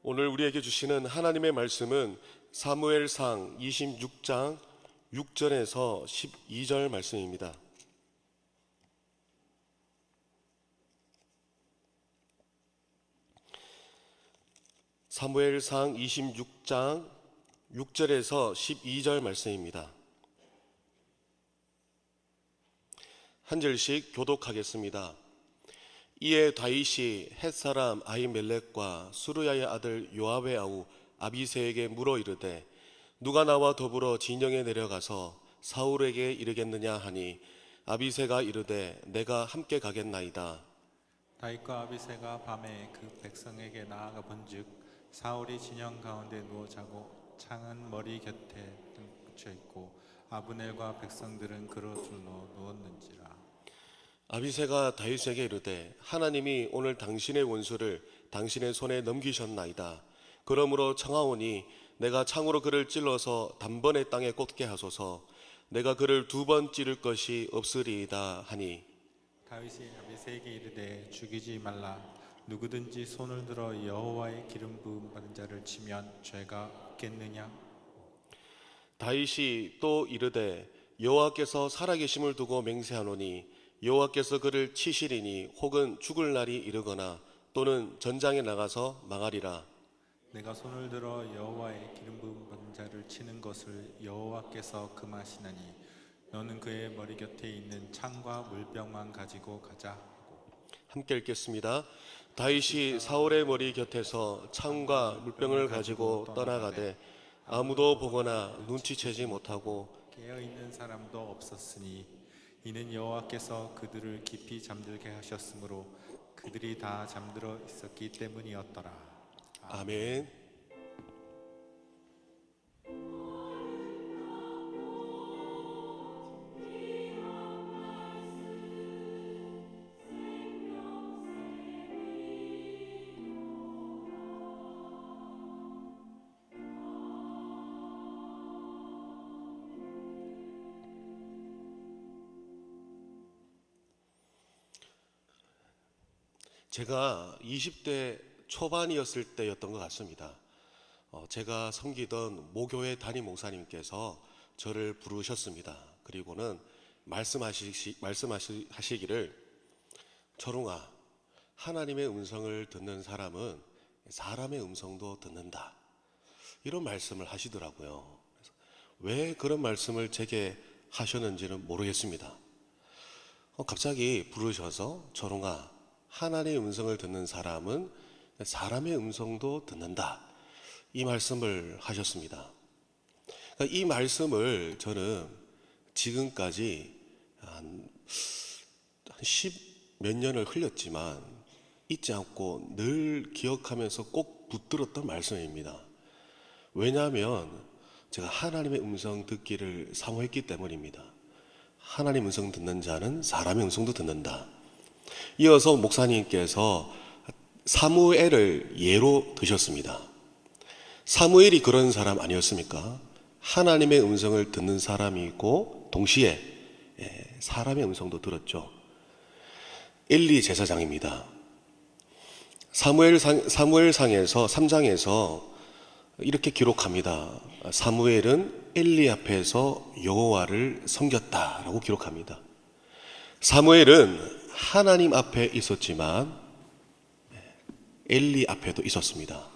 오늘 우리에게 주시는 하나님의 말씀은 사무엘상 26장 6절에서 12절 말씀입니다. 사무엘상 26장 6절에서 12절 말씀입니다. 한 절씩 교독하겠습니다. 이에 다윗이 헷사람 아히멜렉과 수르야의 아들 요압의 아우 아비새에게 물어 이르되 누가 나와 더불어 진영에 내려가서 사울에게 이르겠느냐 하니 아비새가 이르되 내가 함께 가겠나이다. 다윗과 아비새가 밤에 그 백성에게 나아가 본즉 사울이 진영 가운데 누워 자고 창은 머리 곁에 붙여 있고 아브넬과 백성들은 그로 둘러 누웠는지라. 아비새가 다윗에게 이르되 하나님이 오늘 당신의 원수를 당신의 손에 넘기셨나이다. 그러므로 청하오니 내가 창으로 그를 찔러서 단번에 땅에 꽂게 하소서. 내가 그를 2번 찌를 것이 없으리이다 하니 다윗이 아비새에게 이르되 죽이지 말라. 누구든지 손을 들어 여호와의 기름 부음 받은 자를 치면 죄가 없겠느냐. 다윗이 또 이르되 여호와께서 살아계심을 두고 맹세하노니 여호와께서 그를 치시리니 혹은 죽을 날이 이르거나 또는 전장에 나가서 망하리라. 내가 손을 들어 여호와의 기름 부음 받은 자를 치는 것을 여호와께서 금하시나니 너는 그의 머리 곁에 있는 창과 물병만 가지고 가자. 함께 읽겠습니다. 다윗이 사울의 머리 곁에서 창과 물병을 가지고 떠나가되 아무도 보거나 눈치채지 못하고 깨어있는 사람도 없었으니 이는 여호와께서 그들을 깊이 잠들게 하셨으므로 그들이 다 잠들어 있었기 때문이었더라. 아멘. 제가 20대 초반이었을 때였던 것 같습니다. 제가 섬기던 모교회 담임 목사님께서 저를 부르셨습니다. 그리고는 말씀하시기를 초롱아, 하나님의 음성을 듣는 사람은 사람의 음성도 듣는다. 이런 말씀을 하시더라고요. 그래서 왜 그런 말씀을 제게 하셨는지는 모르겠습니다. 갑자기 부르셔서 초롱아, 하나님의 음성을 듣는 사람은 사람의 음성도 듣는다. 이 말씀을 하셨습니다. 그러니까 이 말씀을 저는 지금까지 한 10몇 년을 흘렸지만 잊지 않고 늘 기억하면서 꼭 붙들었던 말씀입니다. 왜냐하면 제가 하나님의 음성 듣기를 사모했기 때문입니다. 하나님의 음성 듣는 자는 사람의 음성도 듣는다. 이어서 목사님께서 사무엘을 예로 드셨습니다. 사무엘이 그런 사람 아니었습니까? 하나님의 음성을 듣는 사람이고 동시에 사람의 음성도 들었죠. 엘리 제사장입니다. 사무엘상에서 3장에서 이렇게 기록합니다. 사무엘은 엘리 앞에서 여호와를 섬겼다라고 기록합니다. 사무엘은 하나님 앞에 있었지만 엘리 앞에도 있었습니다.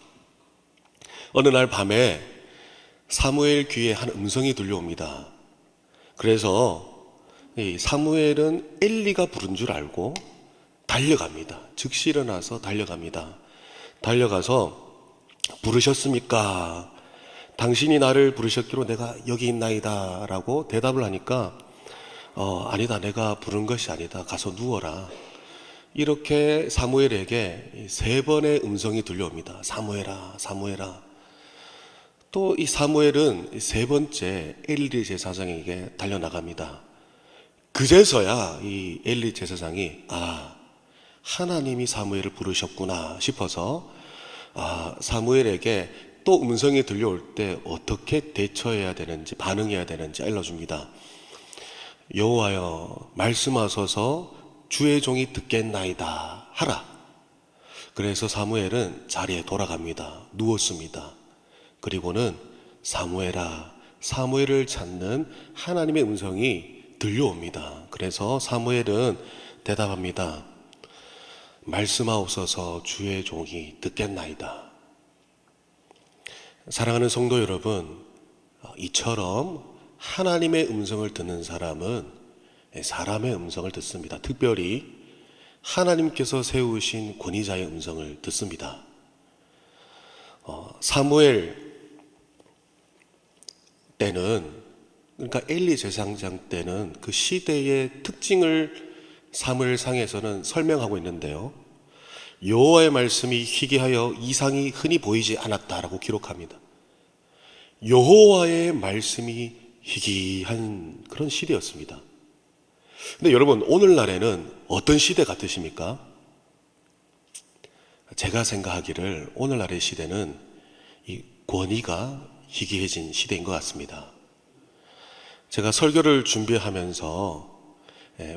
어느 날 밤에 사무엘 귀에 한 음성이 들려옵니다. 그래서 이 사무엘은 엘리가 부른 줄 알고 달려갑니다. 즉시 일어나서 달려갑니다. 달려가서 부르셨습니까? 당신이 나를 부르셨기로 내가 여기 있나이다 라고 대답을 하니까 아니다, 내가 부른 것이 아니다, 가서 누워라. 이렇게 사무엘에게 3번의 음성이 들려옵니다. 사무엘아, 사무엘아. 또 이 사무엘은 3번째 엘리 제사장에게 달려나갑니다. 그제서야 이 엘리 제사장이 하나님이 사무엘을 부르셨구나 싶어서 사무엘에게 또 음성이 들려올 때 어떻게 대처해야 되는지, 반응해야 되는지 알려줍니다. 여호와여, 말씀하소서 주의 종이 듣겠나이다 하라. 그래서 사무엘은 자리에 돌아갑니다. 누웠습니다. 그리고는 사무엘아, 사무엘을 찾는 하나님의 음성이 들려옵니다. 그래서 사무엘은 대답합니다. 말씀하옵소서, 주의 종이 듣겠나이다. 사랑하는 성도 여러분, 이처럼 하나님의 음성을 듣는 사람은 사람의 음성을 듣습니다. 특별히 하나님께서 세우신 권위자의 음성을 듣습니다. 사무엘 때는, 그러니까 엘리 제사장 때는 그 시대의 특징을 사무엘상에서는 설명하고 있는데요. 여호와의 말씀이 희귀하여 이상이 흔히 보이지 않았다라고 기록합니다. 여호와의 말씀이 희귀한 그런 시대였습니다. 근데 여러분, 오늘날에는 어떤 시대 같으십니까? 제가 생각하기를 오늘날의 시대는 이 권위가 희귀해진 시대인 것 같습니다. 제가 설교를 준비하면서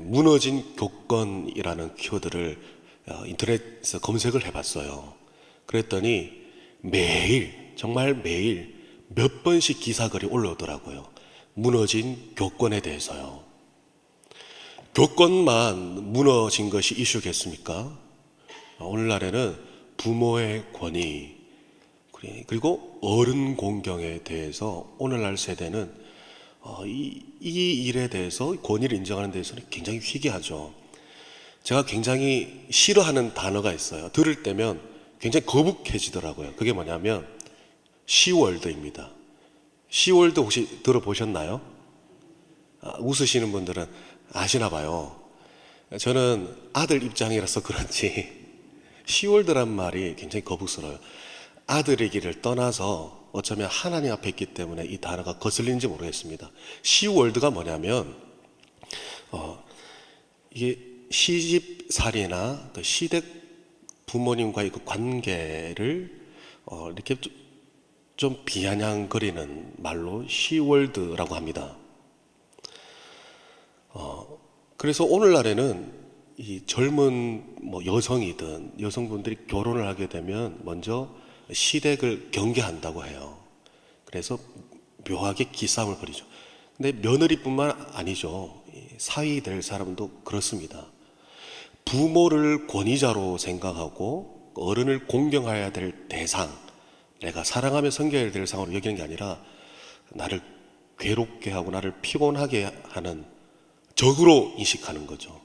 무너진 교권이라는 키워드를 인터넷에서 검색을 해봤어요. 그랬더니 매일, 정말 매일 몇 번씩 기사글이 올라오더라고요. 무너진 교권에 대해서요. 교권만 무너진 것이 이슈겠습니까? 오늘날에는 부모의 권위, 그리고 어른 공경에 대해서 오늘날 세대는 이 일에 대해서 권위를 인정하는 데서는 굉장히 희귀하죠. 제가 굉장히 싫어하는 단어가 있어요. 들을 때면 굉장히 거북해지더라고요. 그게 뭐냐면 시월드입니다. 시월드 혹시 들어보셨나요? 웃으시는 분들은 아시나 봐요. 저는 아들 입장이라서 그런지 시월드란 말이 굉장히 거북스러워요. 아들이기를 떠나서 어쩌면 하나님 앞에 있기 때문에 이 단어가 거슬리는지 모르겠습니다. 시월드가 뭐냐면 이게 시집살이나 그 시댁 부모님과의 그 관계를 이렇게 좀 비아냥거리는 말로 시월드라고 합니다. 그래서 오늘날에는 이 젊은 여성이든 여성분들이 결혼을 하게 되면 먼저 시댁을 경계한다고 해요. 그래서 묘하게 기싸움을 벌이죠. 근데 며느리뿐만 아니죠. 사위 될 사람도 그렇습니다. 부모를 권위자로 생각하고 어른을 공경해야 될 대상, 내가 사랑하며 섬겨야 될 상으로 여기는 게 아니라 나를 괴롭게 하고 나를 피곤하게 하는 적으로 인식하는 거죠.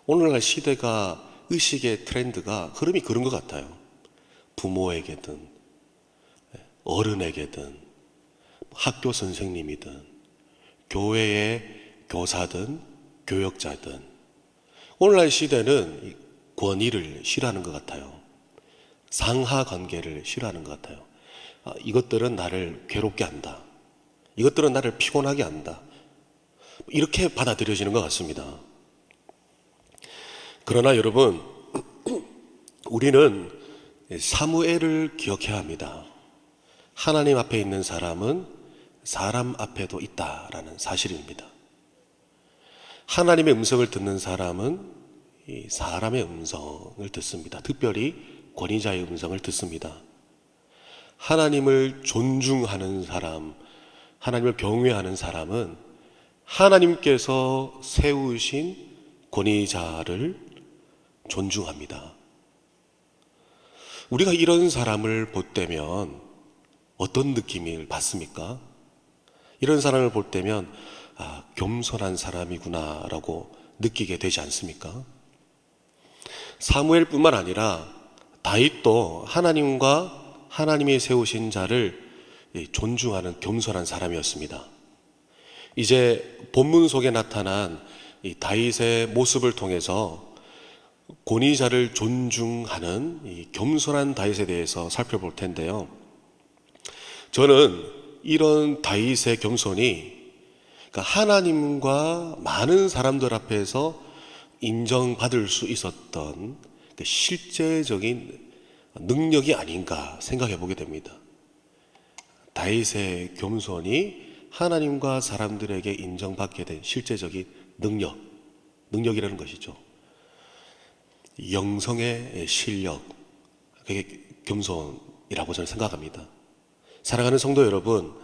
오늘날 시대가 의식의 트렌드가 흐름이 그런 것 같아요. 부모에게든 어른에게든 학교 선생님이든 교회의 교사든 교역자든 오늘날 시대는 권위를 싫어하는 것 같아요. 상하 관계를 싫어하는 것 같아요. 이것들은 나를 괴롭게 한다. 이것들은 나를 피곤하게 한다. 이렇게 받아들여지는 것 같습니다. 그러나 여러분, 우리는 사무엘을 기억해야 합니다. 하나님 앞에 있는 사람은 사람 앞에도 있다라는 사실입니다. 하나님의 음성을 듣는 사람은 이 사람의 음성을 듣습니다. 특별히 권위자의 음성을 듣습니다. 하나님을 존중하는 사람, 하나님을 경외하는 사람은 하나님께서 세우신 권위자를 존중합니다. 우리가 이런 사람을 볼 때면 어떤 느낌을 받습니까? 이런 사람을 볼 때면 겸손한 사람이구나 라고 느끼게 되지 않습니까? 사무엘뿐만 아니라 다윗도 하나님과 하나님이 세우신 자를 존중하는 겸손한 사람이었습니다. 이제 본문 속에 나타난 이 다윗의 모습을 통해서 권위자를 존중하는 이 겸손한 다윗에 대해서 살펴볼 텐데요. 저는 이런 다윗의 겸손이 그러니까 하나님과 많은 사람들 앞에서 인정받을 수 있었던 그 실제적인 능력이 아닌가 생각해 보게 됩니다. 다윗의 겸손이 하나님과 사람들에게 인정받게 된 실제적인 능력이라는 것이죠. 영성의 실력, 그게 겸손이라고 저는 생각합니다. 사랑하는 성도 여러분,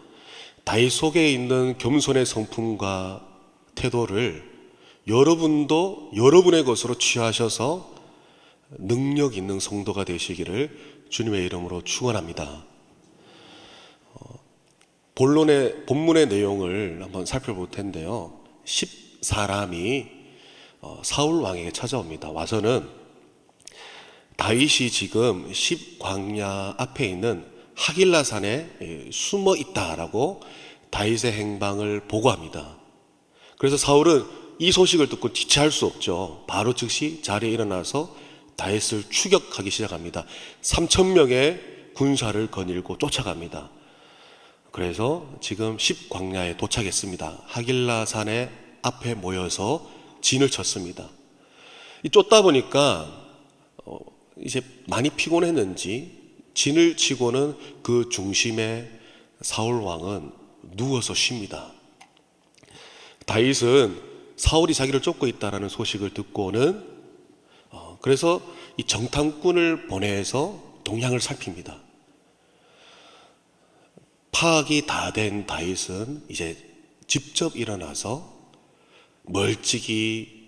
다윗 속에 있는 겸손의 성품과 태도를 여러분도 여러분의 것으로 취하셔서 능력 있는 성도가 되시기를 주님의 이름으로 축원합니다. 본문의 내용을 한번 살펴볼 텐데요. 10사람이 사울 왕에게 찾아옵니다. 와서는 다윗이 지금 10광야 앞에 있는 하길라산에 숨어 있다라고 다윗의 행방을 보고합니다. 그래서 사울은 이 소식을 듣고 지체할 수 없죠. 바로 즉시 자리에 일어나서 다윗을 추격하기 시작합니다. 3,000명의 군사를 거닐고 쫓아갑니다. 그래서 지금 10광야에 도착했습니다. 하길라산의 앞에 모여서 진을 쳤습니다. 쫓다 보니까 이제 많이 피곤했는지 진을 치고는 그 중심에 사울 왕은 누워서 쉽니다. 다윗은 사울이 자기를 쫓고 있다는 소식을 듣고는 그래서 이 정탐꾼을 보내서 동향을 살핍니다. 파악이 다 된 다윗은 이제 직접 일어나서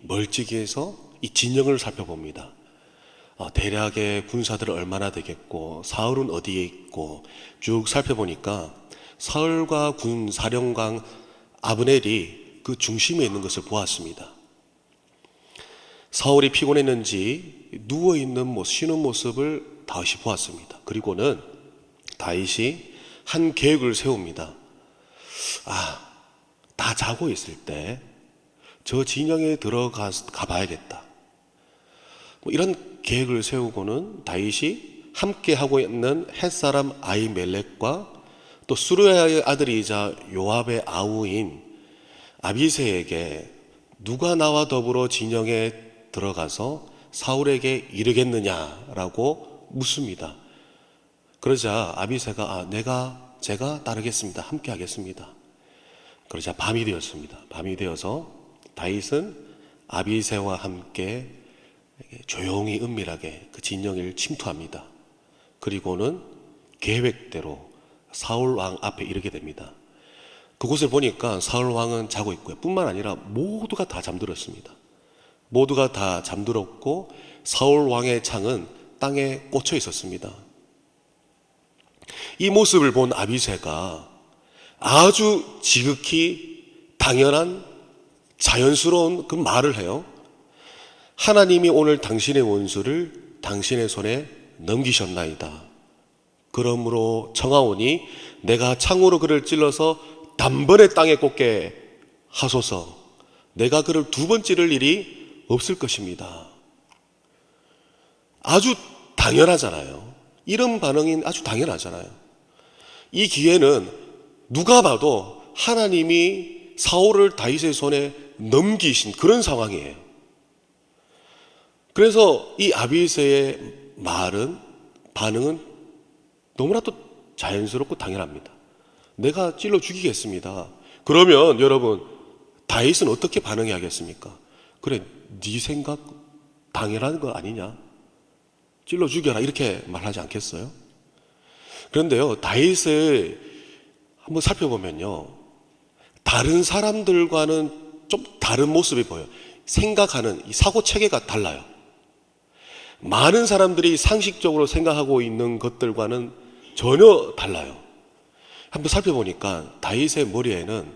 멀찍이에서 이 진영을 살펴봅니다. 대략의 군사들 얼마나 되겠고 사울은 어디에 있고 쭉 살펴보니까 사울과 군 사령관 아브넬이 그 중심에 있는 것을 보았습니다. 사울이 피곤했는지 누워있는 쉬는 모습을 다윗이 보았습니다. 그리고는 다윗이 한 계획을 세웁니다. 다 자고 있을 때 저 진영에 들어가 봐야겠다. 이런 계획을 세우고는 다윗이 함께 하고 있는 햇사람 아히멜렉과 또 수르야의 아들이자 요압의 아우인 아비새에게 누가 나와 더불어 진영에 들어가서 사울에게 이르겠느냐라고 묻습니다. 그러자 아비새가 제가 따르겠습니다. 함께 하겠습니다. 그러자 밤이 되었습니다. 밤이 되어서 다윗은 아비새와 함께 조용히 은밀하게 그 진영을 침투합니다. 그리고는 계획대로 사울 왕 앞에 이르게 됩니다. 그곳을 보니까 사울 왕은 자고 있고요. 뿐만 아니라 모두가 다 잠들었습니다. 모두가 다 잠들었고 사울 왕의 창은 땅에 꽂혀 있었습니다. 이 모습을 본 아비새가 아주 지극히 당연한 자연스러운 그 말을 해요. 하나님이 오늘 당신의 원수를 당신의 손에 넘기셨나이다. 그러므로 청하오니 내가 창으로 그를 찔러서 단번에 땅에 꽂게 하소서. 내가 그를 두 번 찌를 일이 없을 것입니다. 아주 당연하잖아요. 이런 반응이 아주 당연하잖아요. 이 기회는 누가 봐도 하나님이 사울을 다윗의 손에 넘기신 그런 상황이에요. 그래서 이 아비새의 반응은 너무나도 자연스럽고 당연합니다. 내가 찔러 죽이겠습니다. 그러면 여러분 다윗은 어떻게 반응해야겠습니까? 그래, 네 생각 당연한 거 아니냐? 찔러 죽여라 이렇게 말하지 않겠어요? 그런데요, 다윗을 한번 살펴보면요, 다른 사람들과는 좀 다른 모습이 보여요. 생각하는 이 사고 체계가 달라요. 많은 사람들이 상식적으로 생각하고 있는 것들과는 전혀 달라요. 한번 살펴보니까 다윗의 머리에는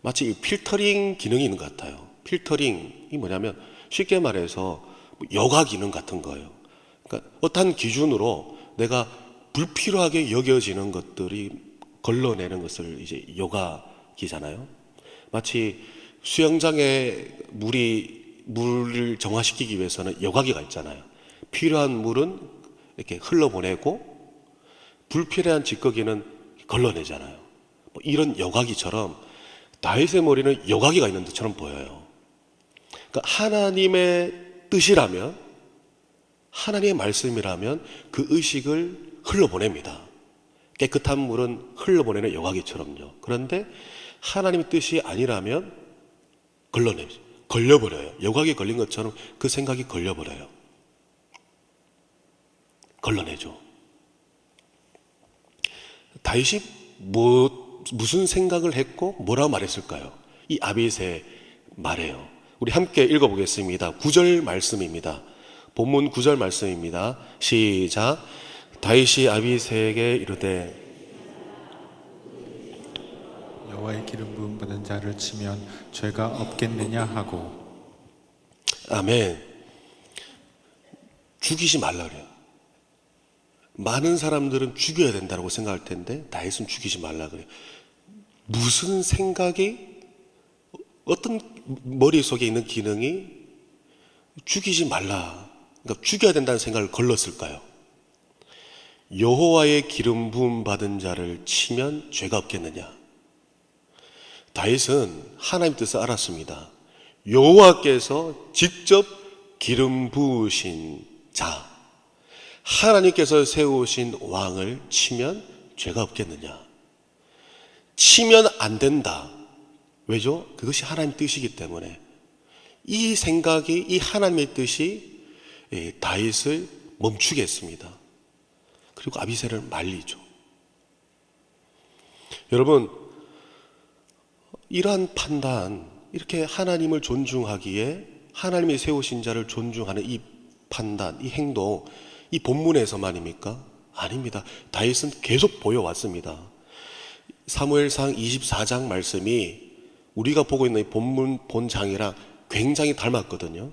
마치 필터링 기능이 있는 것 같아요. 필터링이 뭐냐면 쉽게 말해서 여가 기능 같은 거예요. 그러니까 어떤 기준으로 내가 불필요하게 여겨지는 것들이 걸러내는 것을 이제 여가기잖아요. 마치 수영장에 물을 정화시키기 위해서는 여과기가 있잖아요. 필요한 물은 이렇게 흘러보내고 불필요한 찌꺼기는 걸러내잖아요. 이런 여과기처럼 다윗의 머리는 여과기가 있는 것처럼 보여요. 그러니까 하나님의 뜻이라면, 하나님의 말씀이라면 그 의식을 흘러보냅니다. 깨끗한 물은 흘러보내는 여과기처럼요. 그런데 하나님의 뜻이 아니라면 걸려버려요. 여과기에 걸린 것처럼 그 생각이 걸려버려요. 걸러내죠. 다윗이 무슨 생각을 했고 뭐라고 말했을까요? 이 아비새 말해요. 우리 함께 읽어보겠습니다. 9절 말씀입니다. 본문 9절 말씀입니다. 시작. 다윗이 아비새에게 이르되 여호와의 기름 부음 받은 자를 치면 죄가 없겠느냐 하고. 아멘. 죽이지 말라 그래요. 많은 사람들은 죽여야 된다고 생각할 텐데 다윗은 죽이지 말라 그래요. 무슨 생각이, 어떤 머릿속에 있는 기능이 죽이지 말라, 그러니까 죽여야 된다는 생각을 걸렀을까요? 여호와의 기름 부음 받은 자를 치면 죄가 없겠느냐. 다윗은 하나님 뜻을 알았습니다. 여호와께서 직접 기름 부으신 자, 하나님께서 세우신 왕을 치면 죄가 없겠느냐. 치면 안 된다. 왜죠? 그것이 하나님 뜻이기 때문에. 이 생각이, 이 하나님의 뜻이 다윗을 멈추게 했습니다. 그리고 아비새를 말리죠. 여러분, 이러한 판단, 이렇게 하나님을 존중하기에 하나님이 세우신 자를 존중하는 이 판단, 이 행동, 이 본문에서만입니까? 아닙니다. 다윗은 계속 보여왔습니다. 사무엘상 24장 말씀이 우리가 보고 있는 이 본문 본장이랑 굉장히 닮았거든요.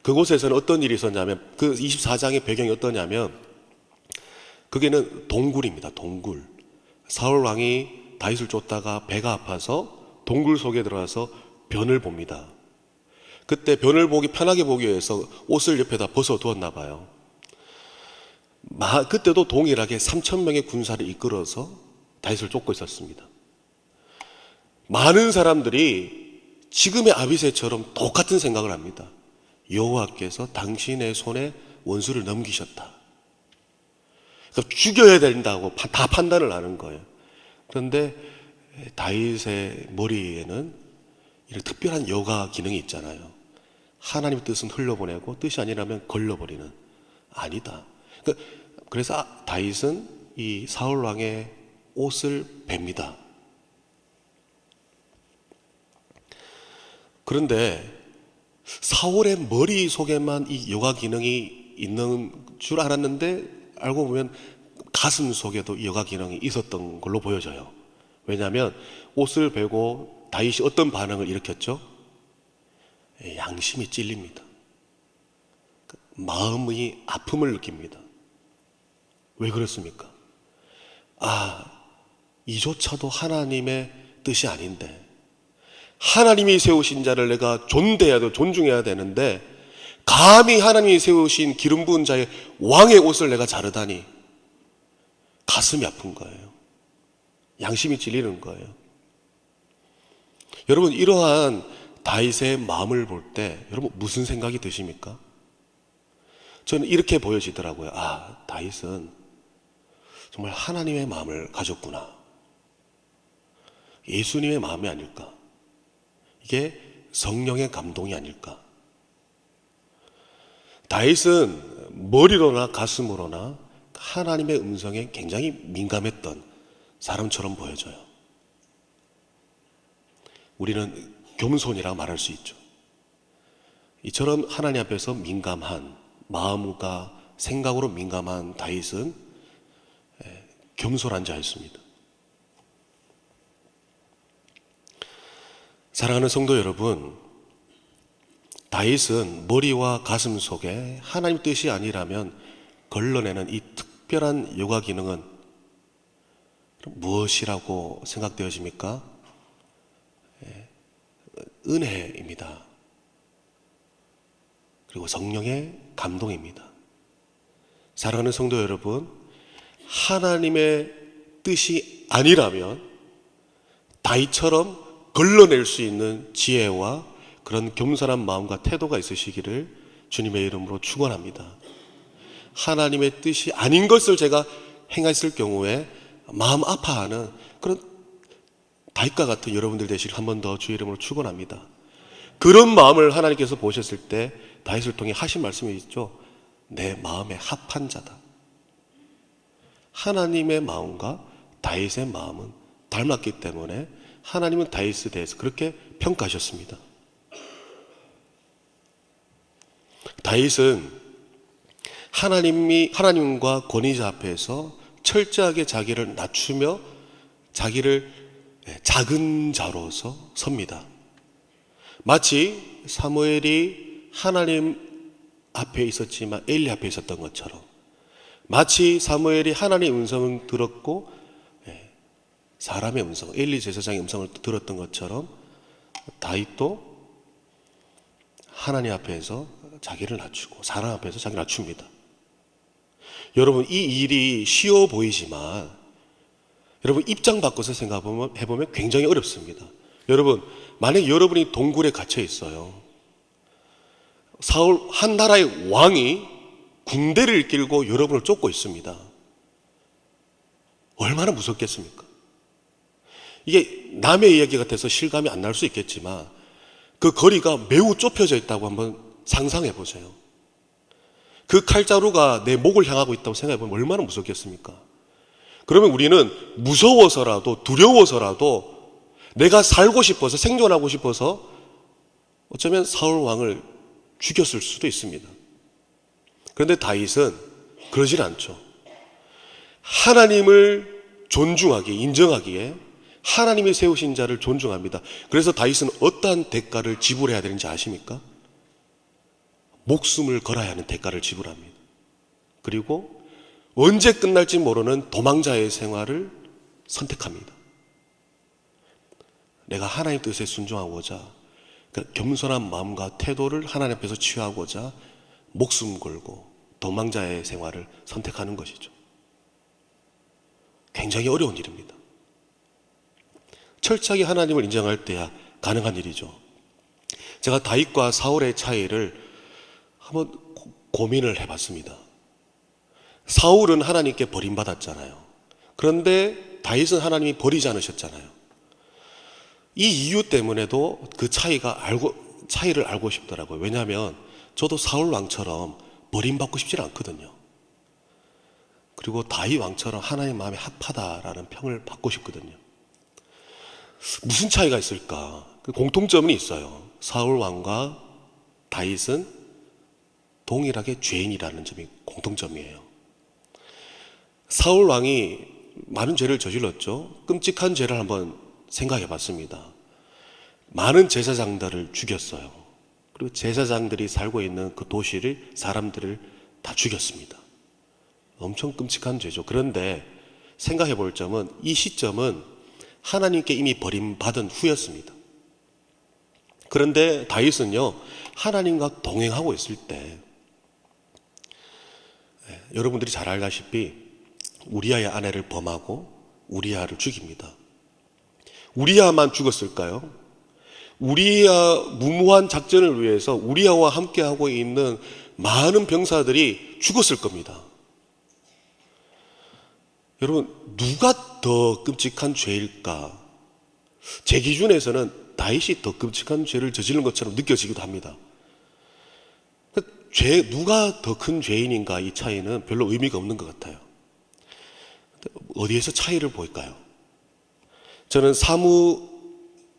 그곳에서는 어떤 일이 있었냐면, 그 24장의 배경이 어떠냐면, 그게는 동굴입니다. 동굴. 사울 왕이 다윗을 쫓다가 배가 아파서 동굴 속에 들어가서 변을 봅니다. 그때 변을 편하게 보기 위해서 옷을 옆에다 벗어 두었나 봐요. 그때도 동일하게 3,000명의 군사를 이끌어서 다윗을 쫓고 있었습니다. 많은 사람들이 지금의 아비새처럼 똑같은 생각을 합니다. 여호와께서 당신의 손에 원수를 넘기셨다. 그러니까 죽여야 된다고 다 판단을 하는 거예요. 그런데 다윗의 머리에는 이런 특별한 여가 기능이 있잖아요. 하나님의 뜻은 흘려보내고 뜻이 아니라면 걸러버리는. 아니다. 그래서 다윗은 이 사울 왕의 옷을 뱁니다. 그런데 사울의 머릿속에만 이 여가 기능이 있는 줄 알았는데 알고 보면 가슴 속에도 여가 기능이 있었던 걸로 보여져요. 왜냐하면 옷을 베고 다윗이 어떤 반응을 일으켰죠? 양심이 찔립니다. 마음의 아픔을 느낍니다. 왜 그렇습니까? 이조차도 하나님의 뜻이 아닌데, 하나님이 세우신 자를 내가 존대해야 되고 존중해야 되는데 감히 하나님이 세우신 기름 부은 자의 왕의 옷을 내가 자르다니 가슴이 아픈 거예요. 양심이 찔리는 거예요. 여러분, 이러한 다윗의 마음을 볼 때 여러분 무슨 생각이 드십니까? 저는 이렇게 보여지더라고요. 다윗은 정말 하나님의 마음을 가졌구나. 예수님의 마음이 아닐까. 이게 성령의 감동이 아닐까. 다윗은 머리로나 가슴으로나 하나님의 음성에 굉장히 민감했던 사람처럼 보여져요. 우리는 겸손이라고 말할 수 있죠. 이처럼 하나님 앞에서 민감한 마음과 생각으로 민감한 다윗은 겸손한 자였습니다. 사랑하는 성도 여러분, 다윗은 머리와 가슴 속에 하나님 뜻이 아니라면 걸러내는 이 특별한 여가 기능은 무엇이라고 생각되어집니까? 은혜입니다. 그리고 성령의 감동입니다. 사랑하는 성도 여러분, 하나님의 뜻이 아니라면 다윗처럼 걸러낼 수 있는 지혜와 그런 겸손한 마음과 태도가 있으시기를 주님의 이름으로 축원합니다. 하나님의 뜻이 아닌 것을 제가 행했을 경우에 마음 아파하는 그런 다윗과 같은 여러분들 되시길 한 번 더 주의 이름으로 축원합니다. 그런 마음을 하나님께서 보셨을 때 다윗을 통해 하신 말씀이 있죠. 내 마음에 합한 자다. 하나님의 마음과 다윗의 마음은 닮았기 때문에 하나님은 다윗에 대해서 그렇게 평가하셨습니다. 다윗은 하나님과 권위자 앞에서 철저하게 자기를 낮추며 자기를 작은 자로서 섭니다. 마치 사무엘이 하나님 앞에 있었지만 엘리 앞에 있었던 것처럼, 마치 사무엘이 하나님의 음성을 들었고 사람의 음성, 엘리 제사장의 음성을 들었던 것처럼 다윗도 하나님 앞에서 자기를 낮추고 사람 앞에서 자기를 낮춥니다. 여러분, 이 일이 쉬워 보이지만 여러분 입장 바꿔서 생각해보면 굉장히 어렵습니다. 여러분, 만약 여러분이 동굴에 갇혀 있어요. 사울, 한 나라의 왕이 군대를 이끌고 여러분을 쫓고 있습니다. 얼마나 무섭겠습니까? 이게 남의 이야기 같아서 실감이 안 날 수 있겠지만 그 거리가 매우 좁혀져 있다고 한번 상상해 보세요. 그 칼자루가 내 목을 향하고 있다고 생각해 보면 얼마나 무섭겠습니까? 그러면 우리는 무서워서라도 두려워서라도 내가 살고 싶어서 생존하고 싶어서 어쩌면 사울 왕을 죽였을 수도 있습니다. 그런데 다윗은 그러질 않죠. 하나님을 존중하기에, 인정하기에 하나님이 세우신 자를 존중합니다. 그래서 다윗은 어떠한 대가를 지불해야 되는지 아십니까? 목숨을 걸어야 하는 대가를 지불합니다. 그리고 언제 끝날지 모르는 도망자의 생활을 선택합니다. 내가 하나님 뜻에 순종하고자, 겸손한 마음과 태도를 하나님 앞에서 취하고자 목숨 걸고 도망자의 생활을 선택하는 것이죠. 굉장히 어려운 일입니다. 철저하게 하나님을 인정할 때야 가능한 일이죠. 제가 다윗과 사울의 차이를 한번 고민을 해봤습니다. 사울은 하나님께 버림받았잖아요. 그런데 다윗은 하나님이 버리지 않으셨잖아요. 이 이유 때문에도 그 차이를 알고 싶더라고요. 왜냐하면 저도 사울 왕처럼 버림받고 싶지 않거든요. 그리고 다윗 왕처럼 하나님 마음에 합하다라는 평을 받고 싶거든요. 무슨 차이가 있을까? 그 공통점이 있어요. 사울 왕과 다윗은 동일하게 죄인이라는 점이 공통점이에요. 사울 왕이 많은 죄를 저질렀죠. 끔찍한 죄를 한번 생각해 봤습니다. 많은 제사장들을 죽였어요. 그리고 제사장들이 살고 있는 그 도시를, 사람들을 다 죽였습니다. 엄청 끔찍한 죄죠. 그런데 생각해 볼 점은 이 시점은 하나님께 이미 버림받은 후였습니다. 그런데 다윗은요, 하나님과 동행하고 있을 때, 여러분들이 잘 알다시피 우리아의 아내를 범하고 우리아를 죽입니다. 우리아만 죽었을까요? 우리아 무모한 작전을 위해서 우리아와 함께하고 있는 많은 병사들이 죽었을 겁니다. 여러분, 누가 더 끔찍한 죄일까? 제 기준에서는 다윗이 더 끔찍한 죄를 저지른 것처럼 느껴지기도 합니다. 누가 더 큰 죄인인가, 이 차이는 별로 의미가 없는 것 같아요. 어디에서 차이를 보일까요? 저는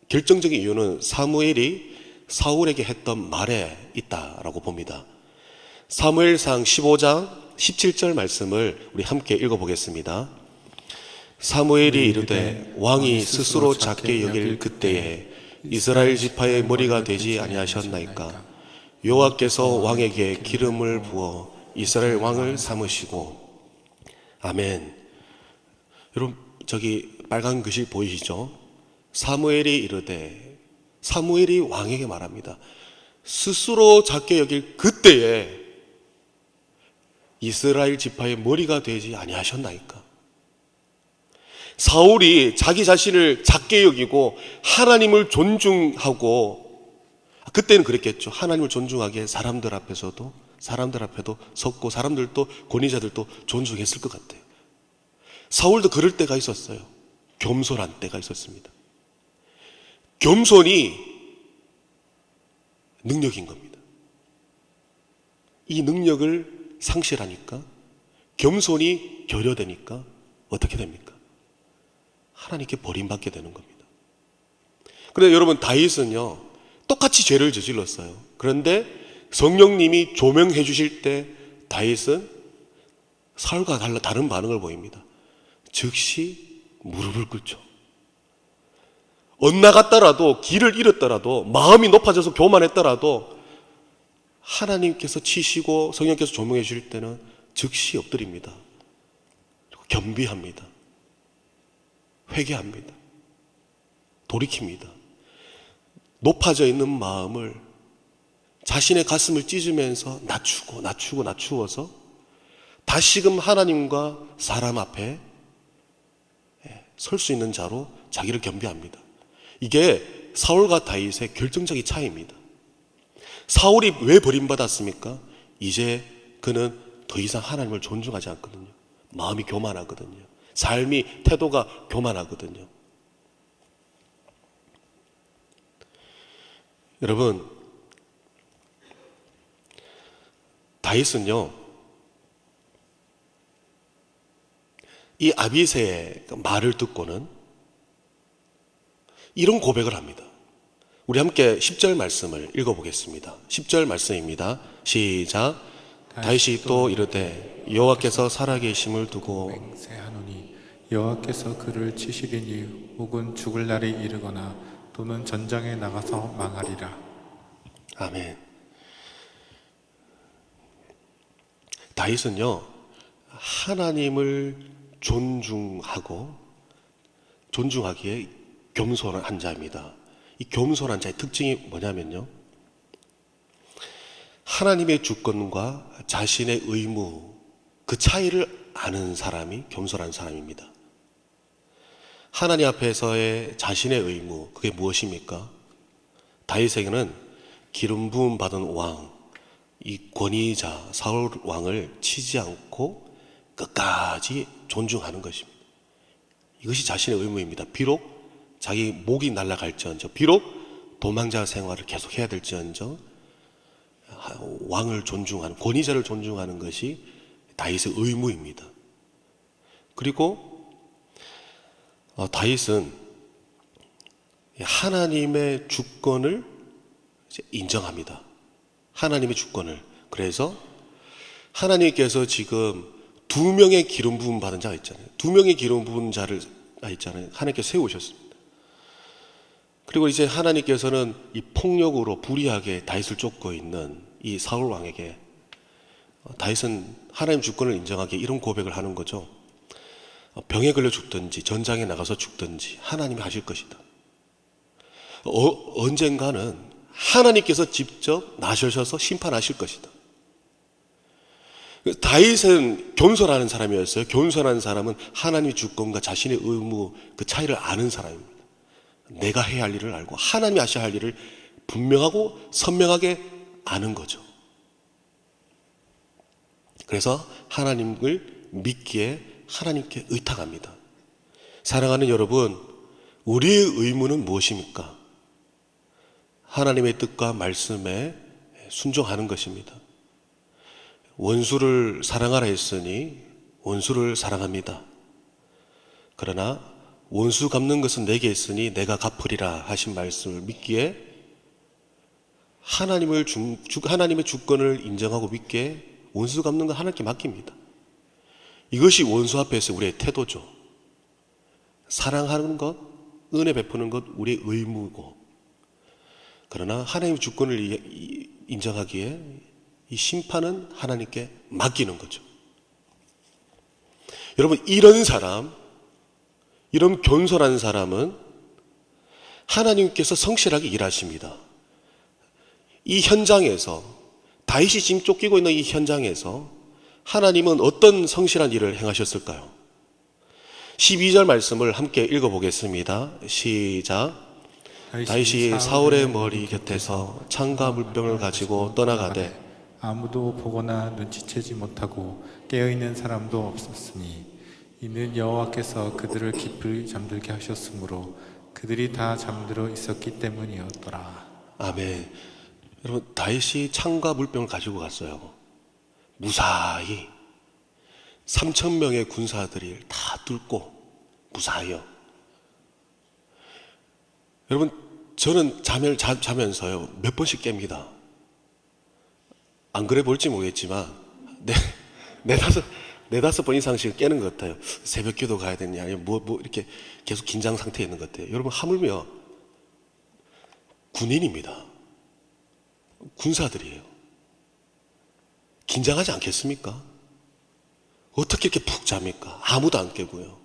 결정적인 이유는 사무엘이 사울에게 했던 말에 있다라고 봅니다. 사무엘상 15장 17절 말씀을 우리 함께 읽어보겠습니다. 사무엘이 이르되 왕이 스스로 작게 여길 그때에 이스라엘 지파의 머리가 되지 아니하셨나이까? 여호와께서 왕에게 기름을 부어 이스라엘 왕을 삼으시고. 아멘. 여러분, 저기 빨간 글씨 보이시죠? 사무엘이 이르되, 사무엘이 왕에게 말합니다. 스스로 작게 여길 그때에 이스라엘 지파의 머리가 되지 아니하셨나이까? 사울이 자기 자신을 작게 여기고 하나님을 존중하고, 그때는 그랬겠죠. 하나님을 존중하기에 사람들 앞에도 섰고 사람들도, 권위자들도 존중했을 것 같아요. 사울도 그럴 때가 있었어요. 겸손한 때가 있었습니다. 겸손이 능력인 겁니다. 이 능력을 상실하니까 겸손이 결여되니까 어떻게 됩니까? 하나님께 버림받게 되는 겁니다. 그런데 여러분, 다윗은요 똑같이 죄를 저질렀어요. 그런데 성령님이 조명해 주실 때 다윗은 사울과 다른 반응을 보입니다. 즉시 무릎을 꿇죠. 엇나갔더라도, 길을 잃었더라도, 마음이 높아져서 교만했더라도 하나님께서 치시고 성령께서 조명해 주실 때는 즉시 엎드립니다. 겸비합니다. 회개합니다. 돌이킵니다. 높아져 있는 마음을, 자신의 가슴을 찢으면서 낮추어서 다시금 하나님과 사람 앞에 설 수 있는 자로 자기를 겸비합니다. 이게 사울과 다윗의 결정적인 차이입니다. 사울이 왜 버림받았습니까? 이제 그는 더 이상 하나님을 존중하지 않거든요. 마음이 교만하거든요. 삶이, 태도가 교만하거든요. 여러분, 다윗은요 이 아비새의 말을 듣고는 이런 고백을 합니다. 우리 함께 10절 말씀을 읽어보겠습니다. 10절 말씀입니다. 시작. 다윗이 또 이르되 여호와께서 살아계심을 두고 맹세하노니 여호와께서 그를 치시리니 혹은 죽을 날이 이르거나 또는 전장에 나가서 망하리라. 아멘. 다윗은요 하나님을 존중하기에 겸손한 자입니다. 이 겸손한 자의 특징이 뭐냐면요, 하나님의 주권과 자신의 의무, 그 차이를 아는 사람이 겸손한 사람입니다. 하나님 앞에서의 자신의 의무, 그게 무엇입니까? 다윗에게는 기름 부음 받은 왕, 이 권위자 사울 왕을 치지 않고 끝까지 존중하는 것입니다. 이것이 자신의 의무입니다. 비록 자기 목이 날아갈지언정, 비록 도망자 생활을 계속해야 될지언정 왕을 존중하는, 권위자를 존중하는 것이 다윗의 의무입니다. 그리고 다윗은 하나님의 주권을 인정합니다. 하나님의 주권을. 그래서 하나님께서 지금 2명의 기름 부음 받은 자가 있잖아요. 2명의 기름 부은 자를 있잖아요. 하나님께서 세우셨습니다. 그리고 이제 하나님께서는 이 폭력으로 불의하게 다윗을 쫓고 있는 이 사울 왕에게 다윗은 하나님 주권을 인정하기에 이런 고백을 하는 거죠. 병에 걸려 죽든지 전장에 나가서 죽든지 하나님이 하실 것이다. 언젠가는 하나님께서 직접 나서셔서 심판하실 것이다. 다윗은 겸손하는 사람이었어요. 겸손한 사람은 하나님의 주권과 자신의 의무, 그 차이를 아는 사람입니다. 내가 해야 할 일을 알고 하나님이 하셔야 할 일을 분명하고 선명하게 아는 거죠. 그래서 하나님을 믿기에 하나님께 의탁합니다. 사랑하는 여러분, 우리의 의무는 무엇입니까? 하나님의 뜻과 말씀에 순종하는 것입니다. 원수를 사랑하라 했으니 원수를 사랑합니다. 그러나 원수 갚는 것은 내게 있으니 내가 갚으리라 하신 말씀을 믿기에 하나님의 주권을 인정하고 믿기에 원수 갚는 건 하나님께 맡깁니다. 이것이 원수 앞에서 우리의 태도죠. 사랑하는 것, 은혜 베푸는 것 우리의 의무고, 그러나 하나님의 주권을 인정하기에 이 심판은 하나님께 맡기는 거죠. 여러분, 이런 사람, 이런 겸손한 사람은 하나님께서 성실하게 일하십니다. 이 현장에서, 다윗이 지금 쫓기고 있는 이 현장에서 하나님은 어떤 성실한 일을 행하셨을까요? 12절 말씀을 함께 읽어보겠습니다. 시작. 다윗이 사울의 머리 곁에서 창과 물병을 가지고 떠나가되 아무도 보거나 눈치채지 못하고 깨어있는 사람도 없었으니 이는 여호와께서 그들을 깊이 잠들게 하셨으므로 그들이 다 잠들어 있었기 때문이었더라. 아멘. 여러분, 다윗이 창과 물병을 가지고 갔어요. 무사히 3,000명의 군사들이 다 뚫고 무사해요. 여러분, 저는 자면서요 몇 번씩 깹니다. 안 그래 볼지 모르겠지만 네다섯 번 이상씩 깨는 것 같아요. 새벽 기도 가야 되냐, 아니면 이렇게 계속 긴장 상태에 있는 것 같아요. 여러분, 하물며 군인입니다. 군사들이에요. 긴장하지 않겠습니까? 어떻게 이렇게 푹 잡니까? 아무도 안 깨고요.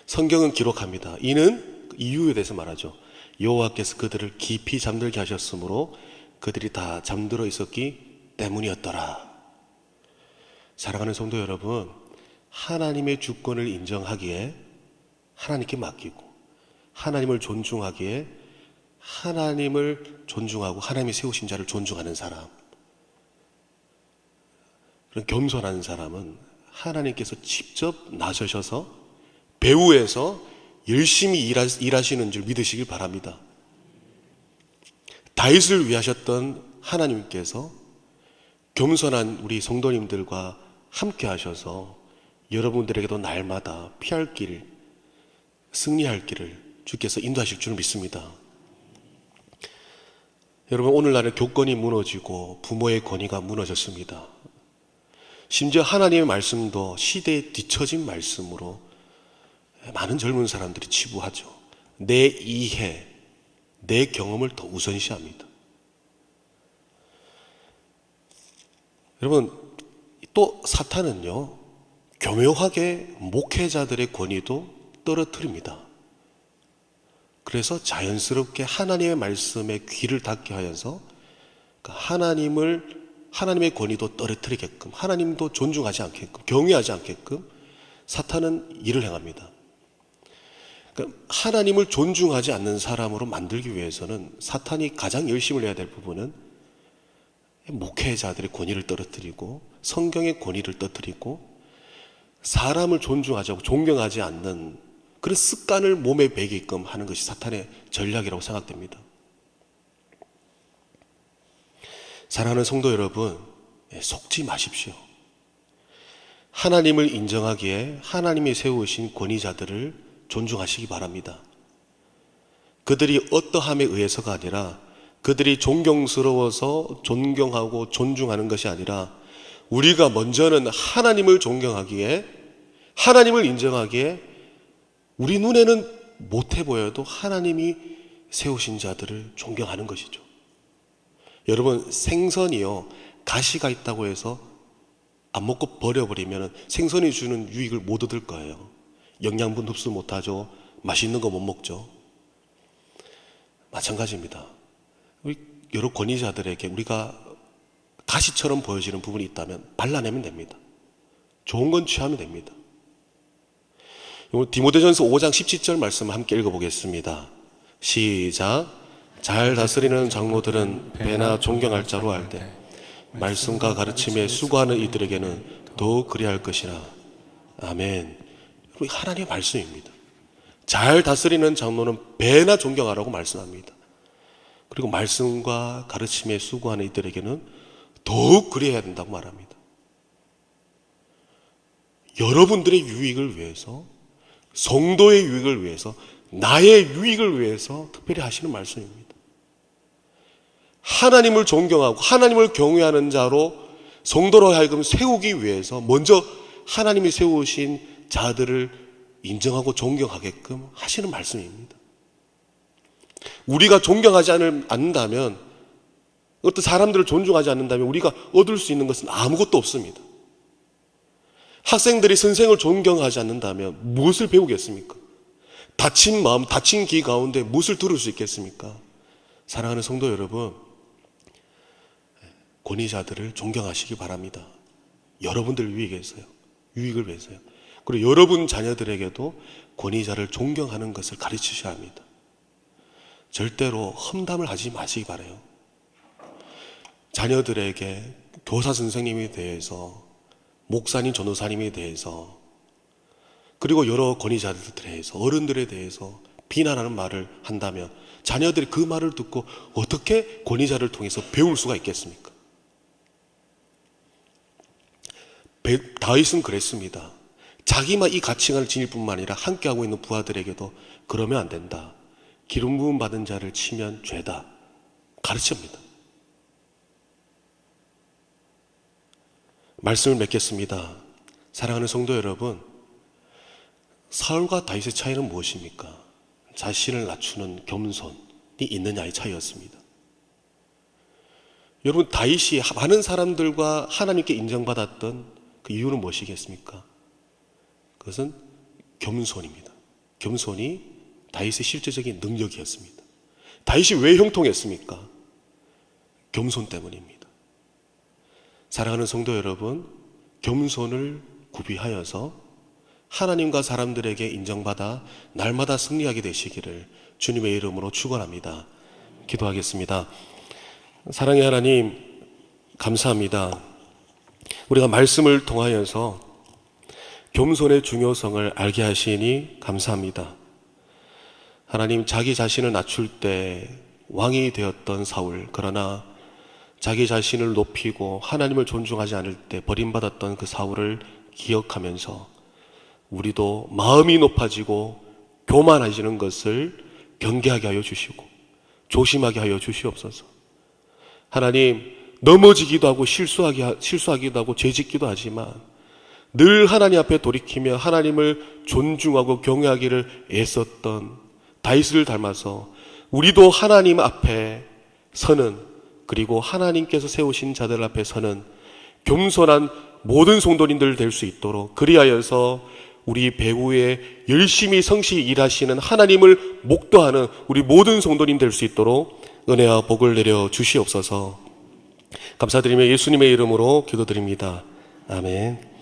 성경은 기록합니다. 이는 이유에 대해서 말하죠. 여호와께서 그들을 깊이 잠들게 하셨으므로 그들이 다 잠들어 있었기 때문이었더라. 사랑하는 성도 여러분, 하나님의 주권을 인정하기에 하나님께 맡기고, 하나님을 존중하기에 하나님을 존중하고 하나님이 세우신 자를 존중하는 사람, 그런 겸손한 사람은 하나님께서 직접 나서셔서 배후에서 열심히 일하시는 줄 믿으시길 바랍니다. 다윗을 위하셨던 하나님께서 겸손한 우리 성도님들과 함께 하셔서 여러분들에게도 날마다 피할 길, 승리할 길을 주께서 인도하실 줄 믿습니다. 여러분, 오늘날의 교권이 무너지고 부모의 권위가 무너졌습니다. 심지어 하나님의 말씀도 시대에 뒤처진 말씀으로 많은 젊은 사람들이 치부하죠. 내 이해, 내 경험을 더 우선시합니다. 여러분, 또 사탄은요, 교묘하게 목회자들의 권위도 떨어뜨립니다. 그래서 자연스럽게 하나님의 말씀에 귀를 닫게 하여서 하나님의 권위도 떨어뜨리게끔, 하나님도 존중하지 않게끔, 경외하지 않게끔 사탄은 일을 행합니다. 그러니까 하나님을 존중하지 않는 사람으로 만들기 위해서는 사탄이 가장 열심을 해야 될 부분은 목회자들의 권위를 떨어뜨리고 성경의 권위를 떨어뜨리고 사람을 존중하지 않고 존경하지 않는 그런 습관을 몸에 배게끔 하는 것이 사탄의 전략이라고 생각됩니다. 사랑하는 성도 여러분, 속지 마십시오. 하나님을 인정하기에 하나님이 세우신 권위자들을 존중하시기 바랍니다. 그들이 어떠함에 의해서가 아니라 그들이 존경스러워서 존경하고 존중하는 것이 아니라 우리가 먼저는 하나님을 존경하기에, 하나님을 인정하기에 우리 눈에는 못해 보여도 하나님이 세우신 자들을 존경하는 것이죠. 여러분, 생선이요, 가시가 있다고 해서 안 먹고 버려버리면 생선이 주는 유익을 못 얻을 거예요. 영양분 흡수 못하죠. 맛있는 거 못 먹죠. 마찬가지입니다. 우리 여러 권위자들에게 우리가 가시처럼 보여지는 부분이 있다면 발라내면 됩니다. 좋은 건 취하면 됩니다. 디모데전서 5장 17절 말씀을 함께 읽어보겠습니다. 시작. 잘 다스리는 장로들은 배나 존경할 자로 할 때 말씀과 가르침에 수고하는 이들에게는 더욱 그리할 것이라. 아멘. 하나님의 말씀입니다. 잘 다스리는 장로는 배나 존경하라고 말씀합니다. 그리고 말씀과 가르침에 수고하는 이들에게는 더욱 그리해야 된다고 말합니다. 여러분들의 유익을 위해서, 성도의 유익을 위해서, 나의 유익을 위해서 특별히 하시는 말씀입니다. 하나님을 존경하고 하나님을 경외하는 자로 성도로 하여금 세우기 위해서 먼저 하나님이 세우신 자들을 인정하고 존경하게끔 하시는 말씀입니다. 우리가 존경하지 않는다면, 어떤 사람들을 존중하지 않는다면 우리가 얻을 수 있는 것은 아무것도 없습니다. 학생들이 선생을 존경하지 않는다면 무엇을 배우겠습니까? 다친 마음, 다친 귀 가운데 무엇을 들을 수 있겠습니까? 사랑하는 성도 여러분, 권위자들을 존경하시기 바랍니다. 여러분들 유익을 위해서요. 그리고 여러분 자녀들에게도 권위자를 존경하는 것을 가르치셔야 합니다. 절대로 험담을 하지 마시기 바라요. 자녀들에게 교사 선생님에 대해서, 목사님, 전도사님에 대해서, 그리고 여러 권위자들에 대해서, 어른들에 대해서 비난하는 말을 한다면 자녀들이 그 말을 듣고 어떻게 권위자를 통해서 배울 수가 있겠습니까? 다윗은 그랬습니다. 자기만 이 가치관을 지닐 뿐만 아니라 함께하고 있는 부하들에게도 그러면 안 된다. 기름 부음 받은 자를 치면 죄다. 가르칩니다. 말씀을 맺겠습니다. 사랑하는 성도 여러분, 사울과 다윗의 차이는 무엇입니까? 자신을 낮추는 겸손이 있느냐의 차이였습니다. 여러분, 다윗이 많은 사람들과 하나님께 인정받았던 그 이유는 무엇이겠습니까? 그것은 겸손입니다. 겸손이 다윗의 실제적인 능력이었습니다. 다윗이 왜 형통했습니까? 겸손 때문입니다. 사랑하는 성도 여러분, 겸손을 구비하여서 하나님과 사람들에게 인정받아 날마다 승리하게 되시기를 주님의 이름으로 축원합니다. 기도하겠습니다. 사랑의 하나님, 감사합니다. 우리가 말씀을 통하여서 겸손의 중요성을 알게 하시니 감사합니다. 하나님, 자기 자신을 낮출 때 왕이 되었던 사울, 그러나 자기 자신을 높이고 하나님을 존중하지 않을 때 버림받았던 그 사울을 기억하면서 우리도 마음이 높아지고 교만해지는 것을 경계하게 하여 주시고 조심하게 하여 주시옵소서. 하나님, 넘어지기도 하고 실수하기도 하고 죄짓기도 하지만 늘 하나님 앞에 돌이키며 하나님을 존중하고 경외하기를 애썼던 다윗을 닮아서 우리도 하나님 앞에 서는, 그리고 하나님께서 세우신 자들 앞에 서는 겸손한 모든 성도님들 될 수 있도록, 그리하여서 우리 배후에 열심히 성실히 일하시는 하나님을 목도하는 우리 모든 성도님 될 수 있도록 은혜와 복을 내려 주시옵소서. 감사드리며 예수님의 이름으로 기도드립니다. 아멘.